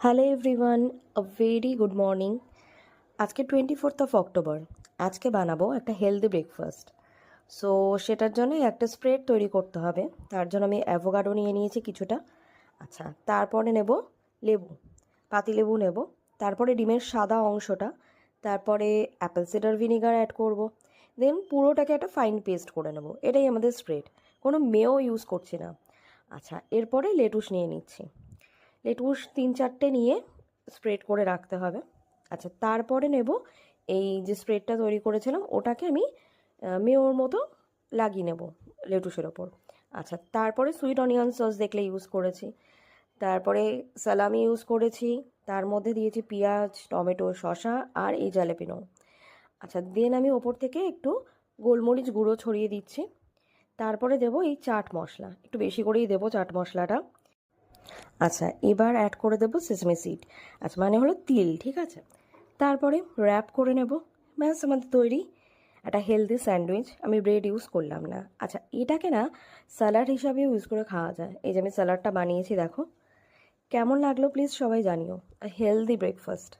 Hello everyone, very good morning. আজকে 24 October. আজকে বানাবো একটা হেলদি ব্রেকফাস্ট। সো সেটার জন্য একটা স্প্রেড তৈরি করতে হবে। তার জন্য আমি অ্যাভোকাডো নিয়ে নিয়েছি কিছুটা। আচ্ছা, তারপরে নেব লেবু, পাতিলেবু নেব। তারপরে ডিমের সাদা অংশটা, তারপরে অ্যাপেল সিডার ভিনিগার অ্যাড করব। দেন পুরোটাকে একটা ফাইন পেস্ট করে নেব। এটাই আমাদের স্প্রেড, কোনো মেও ইউজ করছি না। আচ্ছা, এরপরে লেটুস নিয়ে নিচ্ছি। লেটুস 3-4টে নিয়ে স্প্রেড করে রাখতে হবে। আচ্ছা, তারপরে নেব এই যে স্প্রেডটা তৈরি করেছিলাম ওটাকে আমি মেয়োর মতো লাগিয়ে নেব লেটুসের ওপর। আচ্ছা, তারপরে সুইট অনিয়ন সস দেখলে ইউজ করেছি, তারপরে সালামি ইউজ করেছি, তার মধ্যে দিয়েছি পেঁয়াজ, টমেটো, শসা আর এই জ্যালাপিনো। আচ্ছা, দেন আমি ওপর থেকে একটু গোলমরিচ গুঁড়ো ছড়িয়ে দিচ্ছি। তারপরে দেবো এই চাট মশলা, একটু বেশি করেই দেবো চাট মশলাটা। আচ্ছা, এবার অ্যাড করে দেবো সেসমি সিড। আচ্ছা, মানে হলো তিল, ঠিক আছে। তারপরে র্যাপ করে নেব। ব্যাস আমাদের তৈরি একটা হেলদি স্যান্ডউইচ। আমি ব্রেড ইউজ করলাম না। আচ্ছা, এটাকে না স্যালাড হিসাবেও ইউজ করে খাওয়া যায়। এই যে আমি স্যালাডটা বানিয়েছি, দেখো কেমন লাগলো প্লিজ সবাই জানিও। Healthy breakfast.